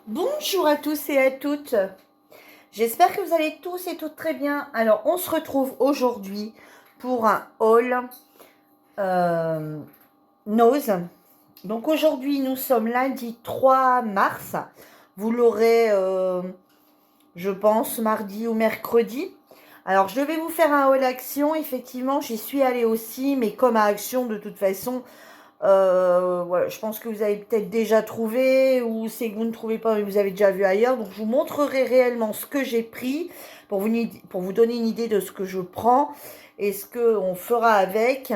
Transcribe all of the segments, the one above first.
Bonjour à tous et à toutes. J'espère que vous allez tous et toutes très bien. Alors, on se retrouve aujourd'hui pour un haul nose. Donc, aujourd'hui, nous sommes lundi 3 mars. Vous l'aurez, je pense, mardi ou mercredi. Alors, je vais vous faire un haul action. Effectivement, j'y suis allée aussi, mais comme à action, de toute façon, voilà, je pense que vous avez peut-être déjà trouvé ou c'est que vous ne trouvez pas mais vous avez déjà vu ailleurs. Donc je vous montrerai réellement ce que j'ai pris pour vous donner une idée de ce que je prends et ce qu'on fera avec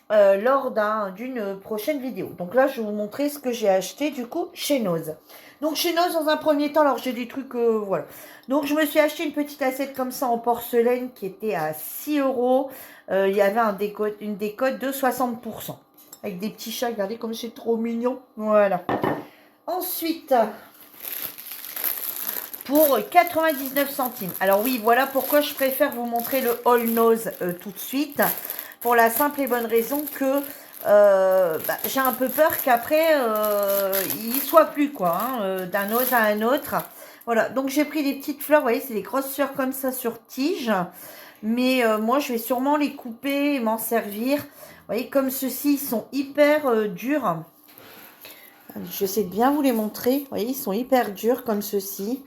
lors d'une prochaine vidéo. Donc là, je vais vous montrer ce que j'ai acheté du coup chez Noz. Donc chez Noz, dans un premier temps, alors j'ai des trucs, voilà. Donc je me suis acheté une petite assiette comme ça en porcelaine qui était à 6 euros. Il y avait une décote de 60%. Avec des petits chats, regardez comme c'est trop mignon. Voilà. Ensuite, pour 99 centimes. Alors oui, voilà pourquoi je préfère vous montrer le All Nose tout de suite. Pour la simple et bonne raison que j'ai un peu peur qu'après, il soit plus quoi, hein, d'un nose à un autre. Voilà, donc j'ai pris des petites fleurs, vous voyez, c'est des grosses fleurs comme ça sur tige. Mais moi, je vais sûrement les couper et m'en servir. Vous voyez, comme ceux-ci, ils sont hyper durs. J'essaie de bien vous les montrer. Vous voyez, ils sont hyper durs comme ceux-ci.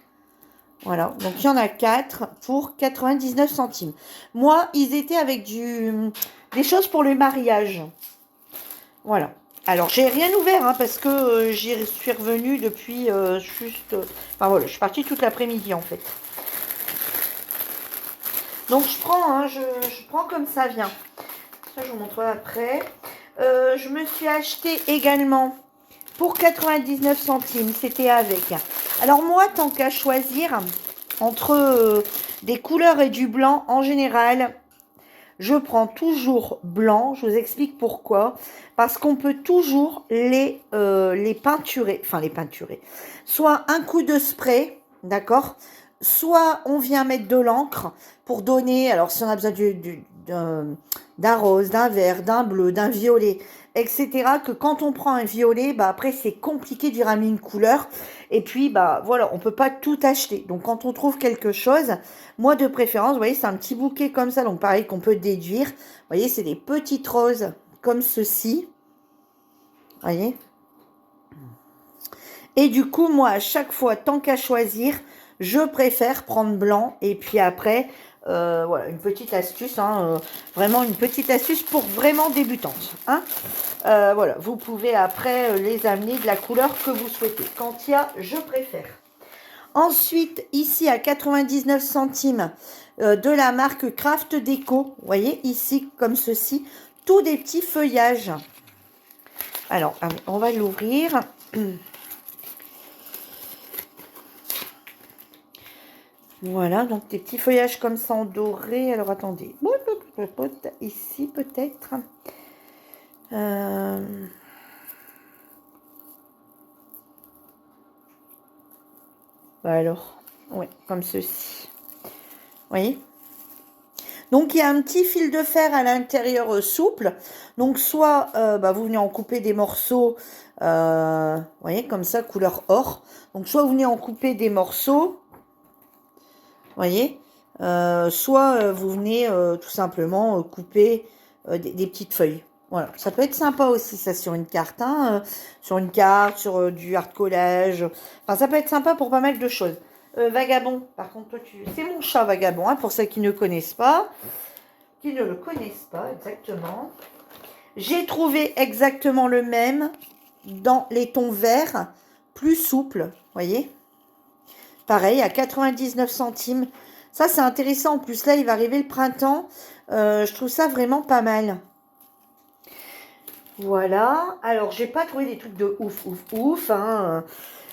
Voilà, donc il y en a 4 pour 99 centimes. Moi, ils étaient avec des choses pour le mariage. Voilà. Alors, j'ai rien ouvert hein, parce que j'y suis revenue depuis juste... enfin voilà, je suis partie toute l'après-midi en fait. Donc, je prends, hein, je prends comme ça vient. Ça, je vous montrerai après. Je me suis acheté également pour 99 centimes. C'était avec. Alors moi, tant qu'à choisir entre des couleurs et du blanc, en général, je prends toujours blanc. Je vous explique pourquoi. Parce qu'on peut toujours les peinturer. Enfin, les peinturer. Soit un coup de spray, d'accord. Soit on vient mettre de l'encre pour donner, alors si on a besoin d'un rose, d'un vert, d'un bleu, d'un violet, etc. Que quand on prend un violet, bah après c'est compliqué d'y ramener une couleur. Et puis bah voilà, on peut pas tout acheter. Donc quand on trouve quelque chose, moi de préférence, vous voyez, c'est un petit bouquet comme ça, donc pareil qu'on peut déduire. Vous voyez, c'est des petites roses comme ceci. Vous voyez. Et du coup, moi, à chaque fois, tant qu'à choisir, je préfère prendre blanc. Et puis après, voilà, une petite astuce, hein, vraiment une petite astuce pour vraiment débutantes. Hein. Voilà, vous pouvez après les amener de la couleur que vous souhaitez. Quand il y a, je préfère. Ensuite, ici à 99 centimes de la marque Craft Déco. Vous voyez, ici, comme ceci, tous des petits feuillages. Alors, on va l'ouvrir. Voilà, donc des petits feuillages comme ça en doré. Alors, attendez. Ici, peut-être. Bah alors, ouais, comme ceci. Vous voyez? Donc, il y a un petit fil de fer à l'intérieur souple. Donc, soit vous venez en couper des morceaux, vous voyez, comme ça, couleur or. Donc, soit vous venez en couper des morceaux, vous voyez, soit vous venez tout simplement couper des petites feuilles. Voilà, ça peut être sympa aussi, ça, sur une carte, hein, sur une carte, sur du art collage. Enfin, ça peut être sympa pour pas mal de choses. Vagabond, par contre, toi, c'est mon chat Vagabond, hein, pour ceux qui ne connaissent pas. Qui ne le connaissent pas, exactement. J'ai trouvé exactement le même dans les tons verts, plus souples, voyez. Pareil, à 99 centimes. Ça, c'est intéressant. En plus, là, il va arriver le printemps. Je trouve ça vraiment pas mal. Voilà. Alors, j'ai pas trouvé des trucs de ouf, hein.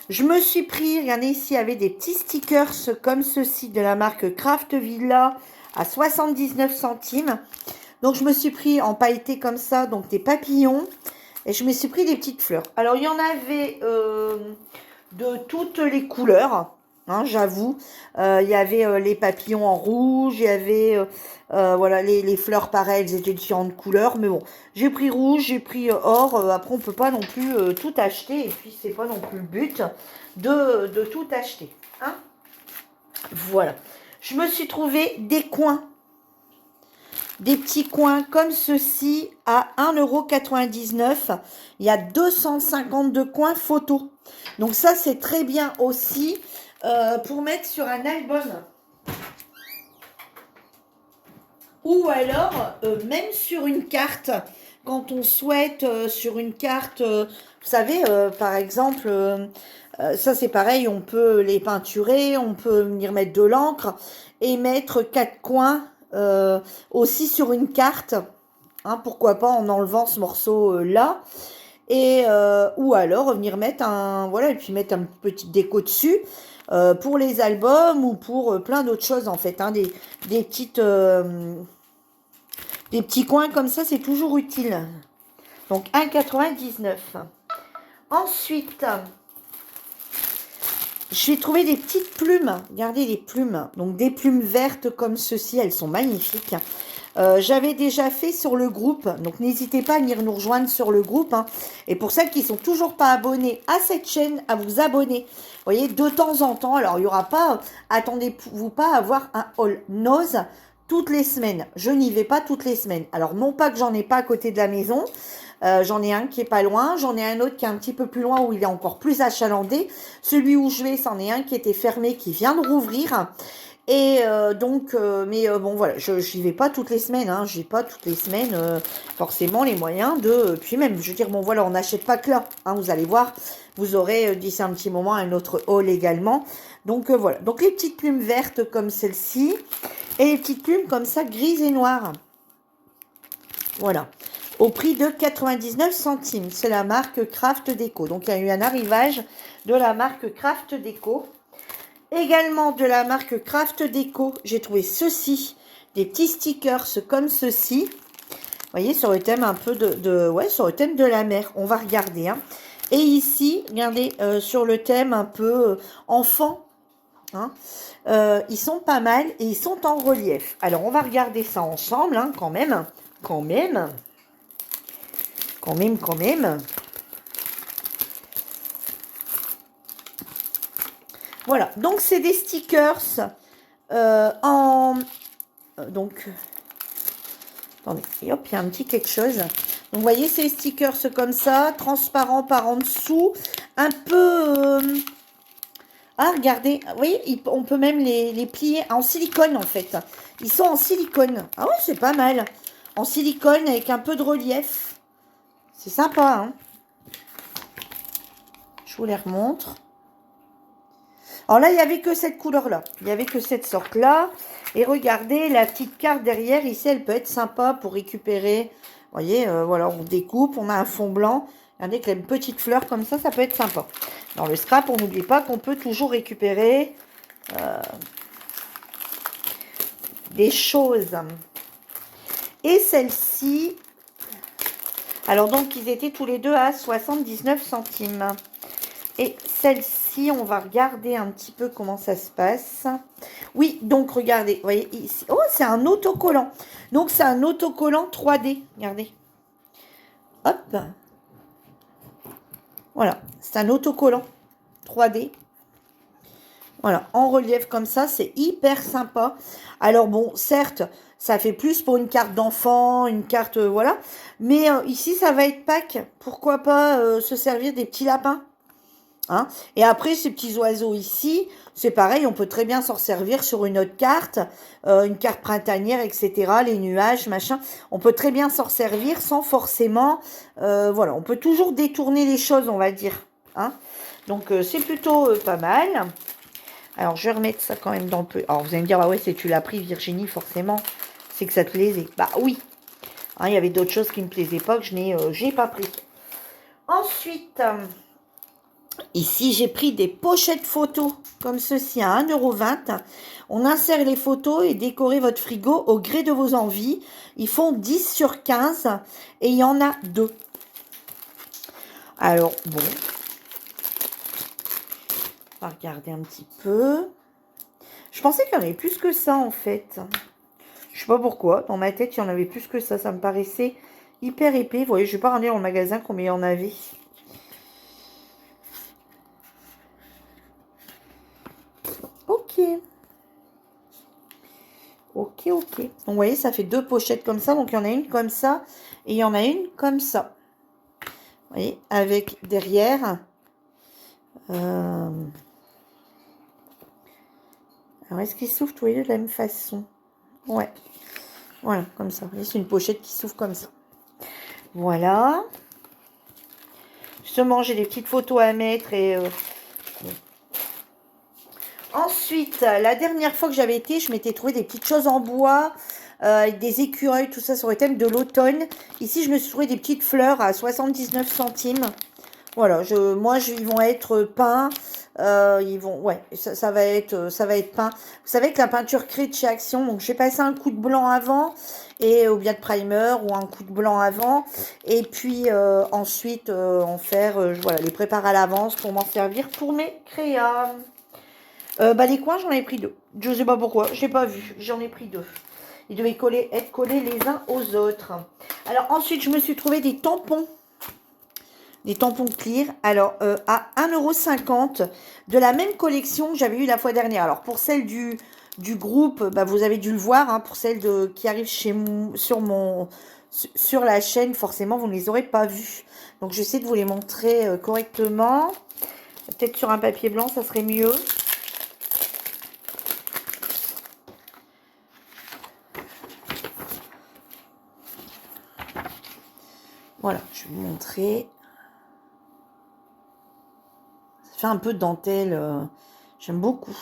Je me suis pris, regardez ici, il y avait des petits stickers comme ceci de la marque Craft Villa à 79 centimes. Donc, je me suis pris en pailleté comme ça, donc des papillons. Et je me suis pris des petites fleurs. Alors, il y en avait de toutes les couleurs. hein, j'avoue. Il y avait les papillons en rouge, il y avait voilà, les fleurs pareilles, elles étaient de différentes couleurs. Mais bon, j'ai pris rouge, j'ai pris or. Après, on peut pas non plus tout acheter. Et puis, c'est pas non plus le but de tout acheter. Hein. Voilà. Je me suis trouvé des coins. Des petits coins comme ceci à 1,99 €. Il y a 252 coins photos. Donc ça, c'est très bien aussi pour mettre sur un album. Ou alors, même sur une carte, quand on souhaite sur une carte, vous savez, par exemple, ça c'est pareil, on peut les peinturer, on peut venir mettre de l'encre et mettre 4 coins aussi sur une carte. Hein, pourquoi pas en enlevant ce morceau là. Et ou alors venir mettre un voilà et puis mettre un petit déco dessus pour les albums ou pour plein d'autres choses en fait, hein, des petites des petits coins comme ça, c'est toujours utile. Donc 1,99 €. Ensuite, j'ai trouvé des petites plumes. Regardez les plumes. Donc des plumes vertes comme ceci, elles sont magnifiques. J'avais déjà fait sur le groupe, donc n'hésitez pas à venir nous rejoindre sur le groupe. Hein. Et pour celles qui sont toujours pas abonnées à cette chaîne, à vous abonner. Vous voyez, de temps en temps, alors il n'y aura pas, attendez-vous pas à avoir un haul nose toutes les semaines. Je n'y vais pas toutes les semaines. Alors non pas que j'en ai pas à côté de la maison, j'en ai un qui est pas loin, j'en ai un autre qui est un petit peu plus loin où il est encore plus achalandé. Celui où je vais, c'en est un qui était fermé, qui vient de rouvrir. Et donc, bon voilà, je n'y vais pas toutes les semaines, hein, j'ai pas toutes les semaines forcément les moyens de... Puis même, je veux dire, bon voilà, on n'achète pas que là, hein, vous allez voir, vous aurez d'ici un petit moment un autre haul également. Donc voilà, donc les petites plumes vertes comme celle-ci, et les petites plumes comme ça, grises et noires. Voilà, au prix de 99 centimes, c'est la marque Craft Déco. Donc il y a eu un arrivage de la marque Craft Déco. Également de la marque Craft Déco, j'ai trouvé ceci, des petits stickers comme ceci. Vous voyez, sur le thème un peu ouais, sur le thème de la mer. On va regarder. Hein. Et ici, regardez, sur le thème un peu enfant. Hein, ils sont pas mal et ils sont en relief. Alors, on va regarder ça ensemble, hein, quand même. Quand même. Quand même, quand même. Voilà, donc c'est des stickers donc, attendez, et hop, il y a un petit quelque chose. Donc, vous voyez, ces stickers comme ça, transparents par en dessous, un peu... ah, regardez, vous voyez, on peut même les plier en silicone, en fait. Ils sont en silicone. Ah ouais, c'est pas mal. En silicone avec un peu de relief. C'est sympa, hein. Je vous les remontre. Alors là, il n'y avait que cette couleur-là. Il n'y avait que cette sorte-là. Et regardez, la petite carte derrière, ici, elle peut être sympa pour récupérer. Vous voyez, voilà, on découpe, on a un fond blanc. Regardez, avec une petite fleur comme ça peut être sympa. Dans le scrap, on n'oublie pas qu'on peut toujours récupérer des choses. Et celle-ci, alors donc, ils étaient tous les deux à 79 centimes. Et celle-ci, on va regarder un petit peu comment ça se passe. Oui, donc regardez, vous voyez ici. Oh, c'est un autocollant. Donc, c'est un autocollant 3D. Regardez. Hop. Voilà, c'est un autocollant 3D. Voilà, en relief comme ça, c'est hyper sympa. Alors bon, certes, ça fait plus pour une carte d'enfant, une carte, voilà. Mais ici, ça va être Pâques. Pourquoi pas se servir des petits lapins? Hein. Et après, ces petits oiseaux ici, c'est pareil, on peut très bien s'en servir sur une autre carte, une carte printanière, etc. Les nuages, machin. On peut très bien s'en servir sans forcément... voilà, on peut toujours détourner les choses, on va dire. Hein. Donc, c'est plutôt pas mal. Alors, je vais remettre ça quand même dans le peu. Alors, vous allez me dire, bah ouais, c'est tu l'as pris, Virginie, forcément. C'est que ça te plaisait. Bah oui. Hein, il y avait d'autres choses qui ne me plaisaient pas, que je n'ai pas pris. Ensuite... ici, j'ai pris des pochettes photos comme ceci à 1,20 €. On insère les photos et décorez votre frigo au gré de vos envies. Ils font 10 sur 15 et il y en a 2. Alors, bon. On va regarder un petit peu. Je pensais qu'il y en avait plus que ça, en fait. Je sais pas pourquoi. Dans ma tête, il y en avait plus que ça. Ça me paraissait hyper épais. Vous voyez, je vais pas regarder dans le magasin combien il y en avait. Ok. Ok, ok. Donc, vous voyez, ça fait 2 pochettes comme ça. Donc, il y en a une comme ça. Et il y en a une comme ça. Vous voyez, avec derrière... Alors, est-ce qu'il s'ouvre tous les deux de la même façon? Ouais. Voilà, comme ça. C'est une pochette qui s'ouvre comme ça. Voilà. Justement, j'ai des petites photos à mettre et... Ensuite, la dernière fois que j'avais été, je m'étais trouvé des petites choses en bois, avec des écureuils, tout ça sur le thème de l'automne. Ici, je me suis trouvé des petites fleurs à 79 centimes. Voilà, ils vont être peints. Ils vont, ouais, ça va être peint. Vous savez que la peinture crée de chez Action, donc je vais passer un coup de blanc avant, ou bien de primer, ou un coup de blanc avant. Et puis ensuite, voilà, les préparer à l'avance pour m'en servir pour mes créas. Les coins, j'en ai pris 2. Je sais pas pourquoi, je n'ai pas vu. J'en ai pris 2. Ils devaient être collés les uns aux autres. Alors ensuite, je me suis trouvé des tampons. Des tampons clear. Alors, à 1,50 € de la même collection que j'avais eu la fois dernière. Alors, pour celle du groupe, vous avez dû le voir. Hein, pour celle qui arrive sur la chaîne, forcément, vous ne les aurez pas vues. Donc, j'essaie de vous les montrer correctement. Peut-être sur un papier blanc, ça serait mieux. Voilà, je vais vous montrer. Ça fait un peu de dentelle. J'aime beaucoup.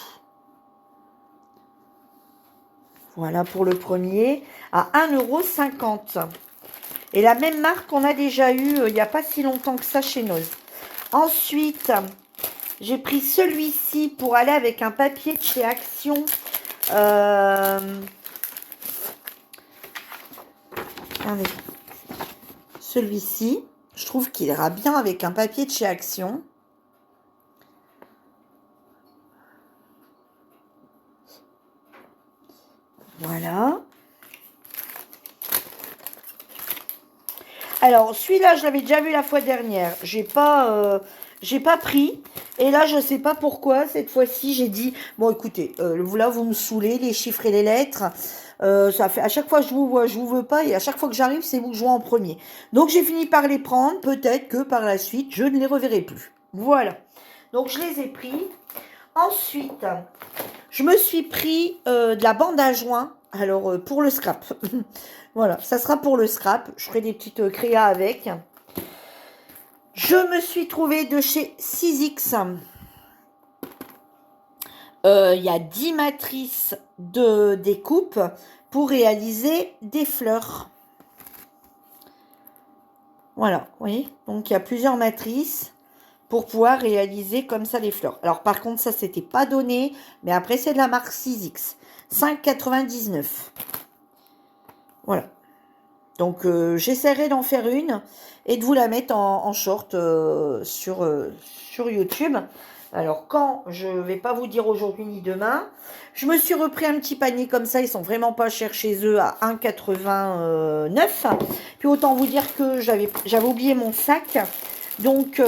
Voilà pour le premier. À 1,50 €. Et la même marque qu'on a déjà eu il n'y a pas si longtemps que ça chez Noz. Ensuite, j'ai pris celui-ci pour aller avec un papier de chez Action. Regardez. Celui-ci, je trouve qu'il ira bien avec un papier de chez Action. Voilà. Alors, celui-là, je l'avais déjà vu la fois dernière. J'ai pas pris. Et là, je ne sais pas pourquoi. Cette fois-ci, j'ai dit, bon, écoutez, là, vous me saoulez, les chiffres et les lettres. Ça fait, à chaque fois, je vous vois, je vous veux pas. Et à chaque fois que j'arrive, c'est vous que je vois en premier. Donc, j'ai fini par les prendre. Peut-être que par la suite, je ne les reverrai plus. Voilà. Donc, je les ai pris. Ensuite, je me suis pris de la bande à joint. Alors, pour le scrap. Voilà, ça sera pour le scrap. Je ferai des petites créas avec. Je me suis trouvée de chez 6X. Il y a 10 matrices de découpe pour réaliser des fleurs. Voilà, vous voyez. Donc, il y a plusieurs matrices pour pouvoir réaliser comme ça les fleurs. Alors, par contre, ça, c'était pas donné. Mais après, c'est de la marque 6X. 5,99 €. Voilà. Donc, j'essaierai d'en faire une et de vous la mettre en short sur YouTube. Alors, quand, je ne vais pas vous dire aujourd'hui ni demain. Je me suis repris un petit panier comme ça. Ils sont vraiment pas chers chez eux à 1,89 €. Puis, autant vous dire que j'avais oublié mon sac. Donc,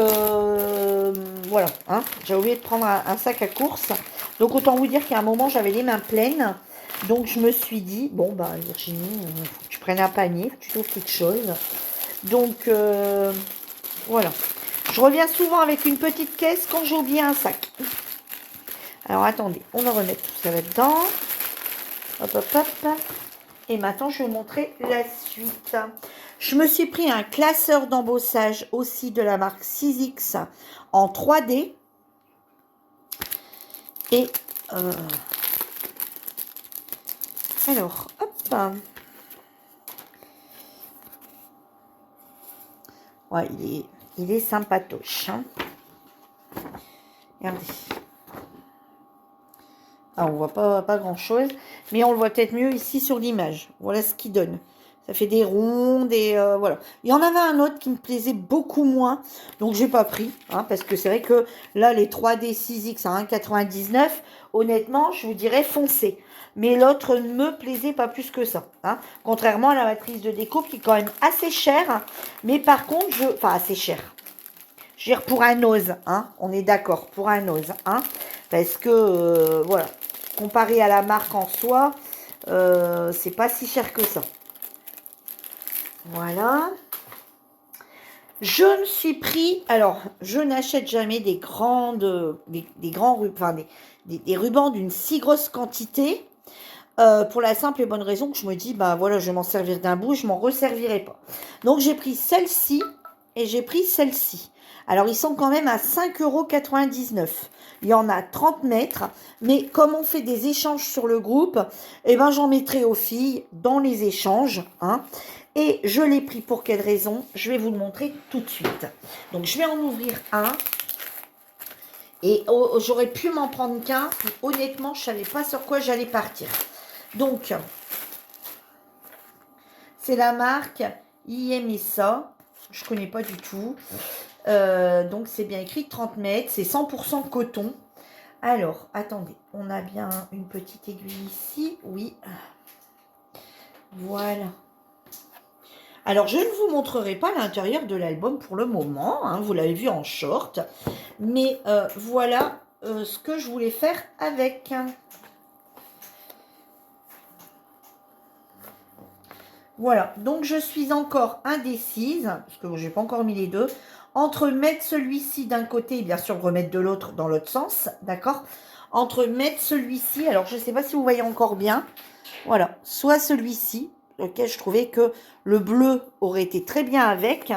voilà. Hein, j'ai oublié de prendre un sac à course. Donc, autant vous dire qu'à un moment, j'avais les mains pleines. Donc, je me suis dit, bon, Virginie, faut que tu prennes un panier, faut que tu trouves quelque chose. Donc, voilà. Je reviens souvent avec une petite caisse quand j'ai oublié un sac. Alors, attendez, on va remettre tout ça là-dedans. Hop, hop, hop. Et maintenant, je vais vous montrer la suite. Je me suis pris un classeur d'embossage aussi de la marque 6X en 3D. Et... alors, hop. Ouais, il est sympatoche. Hein. Regardez. Ah, on voit pas grand-chose. Mais on le voit peut-être mieux ici sur l'image. Voilà ce qu'il donne. Ça fait des ronds, voilà. Il y en avait un autre qui me plaisait beaucoup moins, donc j'ai pas pris, hein, parce que c'est vrai que là, les 3D 6X à 1,99, honnêtement, je vous dirais foncez. Mais l'autre ne me plaisait pas plus que ça, hein. Contrairement à la matrice de découpe qui est quand même assez chère, mais par contre, enfin assez chère. Je veux dire pour un ose, hein, on est d'accord, pour un ose, hein, parce que, voilà, comparé à la marque en soi, c'est pas si cher que ça. Voilà. Je me suis pris, alors, je n'achète jamais des grands rubans, enfin, des rubans d'une si grosse quantité, pour la simple et bonne raison que je me dis, bah voilà, je vais m'en servir d'un bout, je m'en resservirai pas. Donc, j'ai pris celle-ci et j'ai pris celle-ci. Alors, ils sont quand même à 5,99 €. Il y en a 30 mètres, mais comme on fait des échanges sur le groupe, eh ben, j'en mettrai aux filles dans les échanges, hein. Et je l'ai pris pour quelle raison? Je vais vous le montrer tout de suite. Donc, je vais en ouvrir un. Et j'aurais pu m'en prendre qu'un. Honnêtement, je ne savais pas sur quoi j'allais partir. Donc, c'est la marque Iemesa. Je ne connais pas du tout. Donc, c'est bien écrit 30 mètres. C'est 100% coton. Alors, attendez. On a bien une petite aiguille ici. Oui. Voilà. Alors, je ne vous montrerai pas l'intérieur de l'album pour le moment, hein, vous l'avez vu en short, mais voilà ce que je voulais faire avec. Voilà, donc je suis encore indécise, parce que je n'ai pas encore mis les deux, entre mettre celui-ci d'un côté et bien sûr remettre de l'autre dans l'autre sens, d'accord? Entre mettre celui-ci, alors je ne sais pas si vous voyez encore bien, voilà, soit celui-ci, lequel je trouvais que le bleu aurait été très bien avec,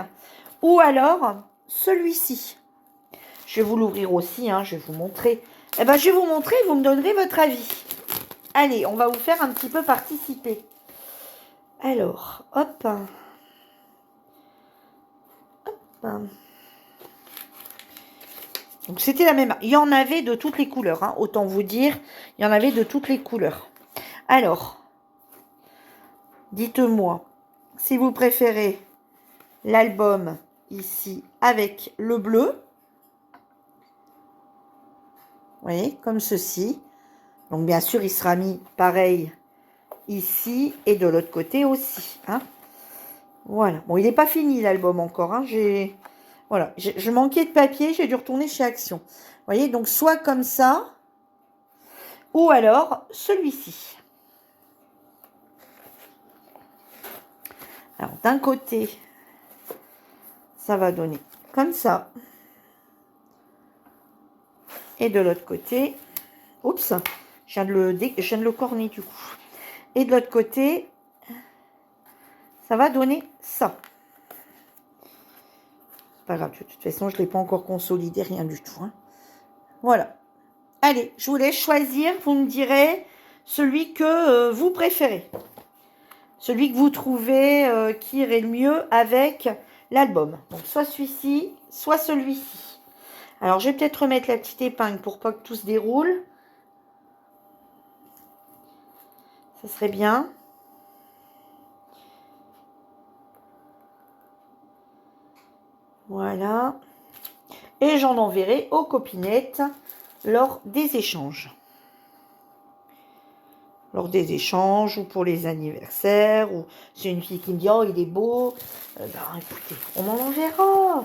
ou alors celui-ci. Je vais vous l'ouvrir aussi, hein, je vais vous montrer. Eh ben, je vais vous montrer, vous me donnerez votre avis. Allez, on va vous faire un petit peu participer. Alors, hop. Hop. Donc, c'était la même. Il y en avait de toutes les couleurs, hein, autant vous dire. Il y en avait de toutes les couleurs. Alors, dites-moi si vous préférez l'album ici avec le bleu. Vous voyez, comme ceci. Donc, bien sûr, il sera mis pareil ici et de l'autre côté aussi, hein. Voilà. Bon, il n'est pas fini l'album encore, hein. Voilà, je manquais de papier, j'ai dû retourner chez Action. Vous voyez, donc soit comme ça, ou alors celui-ci. Alors, d'un côté, ça va donner comme ça. Et de l'autre côté, oups, je viens de le corner du coup. Et de l'autre côté, ça va donner ça. C'est pas grave, de toute façon, je ne l'ai pas encore consolidé, rien du tout, hein. Voilà. Allez, je vous laisse choisir. Vous me direz celui que vous préférez. Celui que vous trouvez qui irait le mieux avec l'album. Donc, soit celui-ci, soit celui-ci. Alors, je vais peut-être remettre la petite épingle pour pas que tout se déroule. Ça serait bien. Voilà. Et j'en enverrai aux copinettes lors des échanges. Lors des échanges ou pour les anniversaires, ou c'est une fille qui me dit « Oh, il est beau ». Ben, écoutez, on en enverra.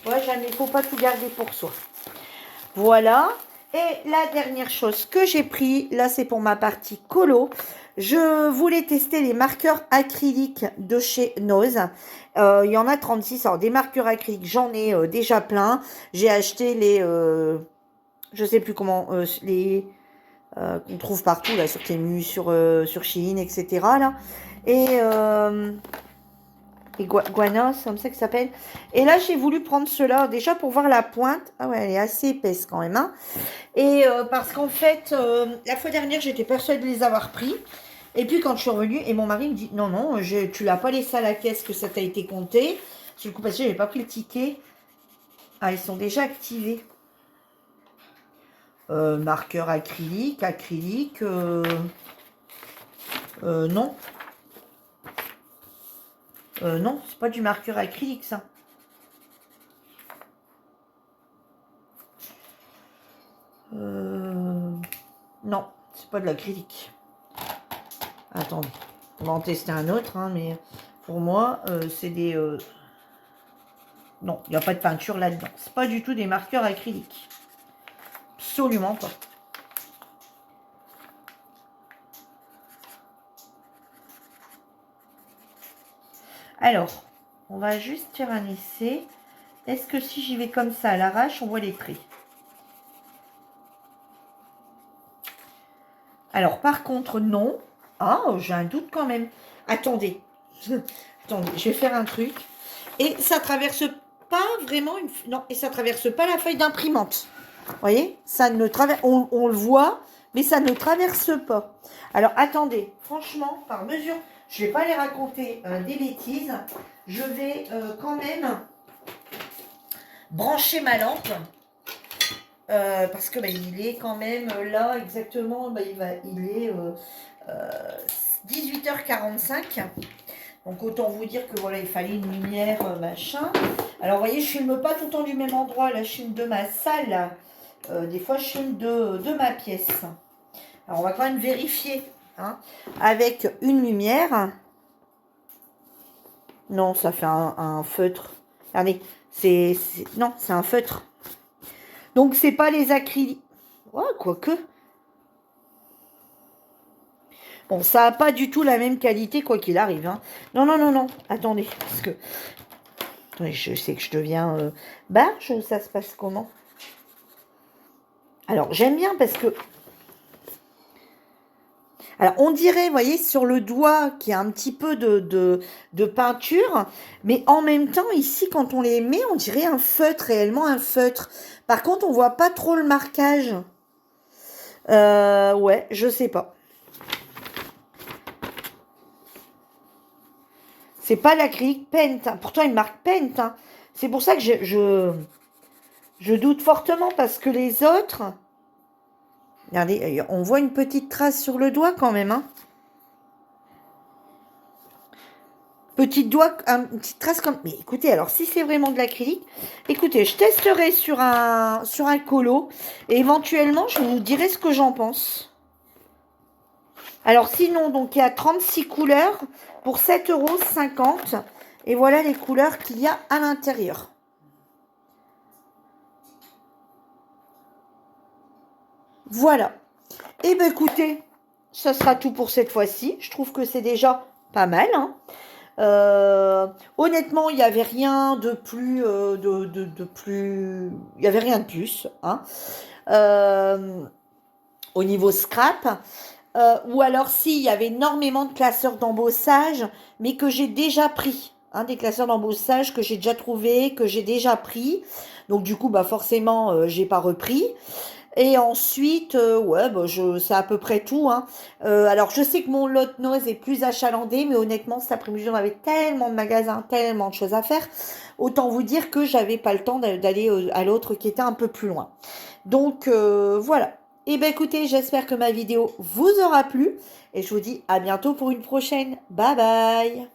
Ouais, il ne faut pas tout garder pour soi. Voilà. Et la dernière chose que j'ai pris, là, c'est pour ma partie colo. Je voulais tester les marqueurs acryliques de chez Nose. Il y en a 36. Alors, des marqueurs acryliques, j'en ai déjà plein. J'ai acheté les... je sais plus comment... les... qu'on trouve partout, là, sur Temu, sur Shein, etc. Là. Et Guana, c'est comme ça que ça s'appelle. Et là, j'ai voulu prendre ceux-là, déjà pour voir la pointe. Ah ouais, elle est assez épaisse quand même, hein. Et parce qu'en fait, la fois dernière, j'étais persuadée de les avoir pris. Et puis, quand je suis revenue, et mon mari me dit, non, non, tu l'as pas laissé à la caisse, que ça t'a été compté. Du coup, parce que je n'avais pas pris le ticket. Ah, ils sont déjà activés. Marqueur acrylique, non. Non, c'est pas du marqueur acrylique, ça. Non, c'est pas de l'acrylique. Attendez, on va en tester un autre, hein, mais pour moi, c'est des... Non, il n'y a pas de peinture là-dedans. C'est pas du tout des marqueurs acryliques. Absolument pas. Alors, on va juste faire un essai. Est-ce que si j'y vais comme ça à l'arrache, on voit les traits? Alors, par contre, non. Ah, j'ai un doute quand même. Attendez. Attendez, je vais faire un truc. Et ça traverse pas vraiment une... Non, et ça traverse pas la feuille d'imprimante. Vous voyez? Ça ne traverse... On le voit, mais ça ne traverse pas. Alors, attendez. Franchement, par mesure, je vais pas les raconter des bêtises. Je vais quand même brancher ma lampe. Parce que il est quand même là exactement, il est 18h45. Donc autant vous dire que voilà, il fallait une lumière, machin. Alors vous voyez, je filme pas tout le temps du même endroit. Là, je filme de ma salle. Des fois, je filme de ma pièce. Alors on va quand même vérifier, hein, avec une lumière. Non, ça fait un feutre. Regardez, non, c'est un feutre. Donc, c'est pas les acryliques. Ouais, quoique. Bon, ça n'a pas du tout la même qualité, quoi qu'il arrive. Hein. Non, non, non, non. Attendez, parce que... Attendez, je sais que je deviens barge, ça se passe comment? Alors, j'aime bien parce que... Alors, on dirait, vous voyez, sur le doigt qu'il y a un petit peu de peinture, mais en même temps, ici, quand on les met, on dirait un feutre, réellement un feutre. Par contre, on voit pas trop le marquage. Ouais, je sais pas. C'est pas l'acrylique Paint. Hein. Pourtant, il marque Paint. Hein. C'est pour ça que je doute fortement parce que les autres... Regardez, on voit une petite trace sur le doigt quand même. Hein. Petite trace comme... Mais écoutez, alors si c'est vraiment de l'acrylique, écoutez, je testerai sur un colo et éventuellement, je vous dirai ce que j'en pense. Alors sinon, donc il y a 36 couleurs pour 7,50 €. Et voilà les couleurs qu'il y a à l'intérieur. Voilà. Et bien écoutez, ça sera tout pour cette fois-ci. Je trouve que c'est déjà pas mal. Hein. Honnêtement, il n'y avait rien de plus... Il n'y avait rien de plus. Hein. Au niveau scrap. Ou alors si, il y avait énormément de classeurs d'embossage, mais que j'ai déjà pris. Hein, des classeurs d'embossage que j'ai déjà trouvé, que j'ai déjà pris. Donc du coup, bah forcément, j'ai pas repris. Et ensuite, ouais, bah, c'est à peu près tout. Hein. Alors, je sais que mon lot nose est plus achalandé, mais honnêtement, cet après-midi, on avait tellement de magasins, tellement de choses à faire. Autant vous dire que j'avais pas le temps d'aller à l'autre qui était un peu plus loin. Donc, voilà. Et bien, écoutez, j'espère que ma vidéo vous aura plu. Et je vous dis à bientôt pour une prochaine. Bye bye!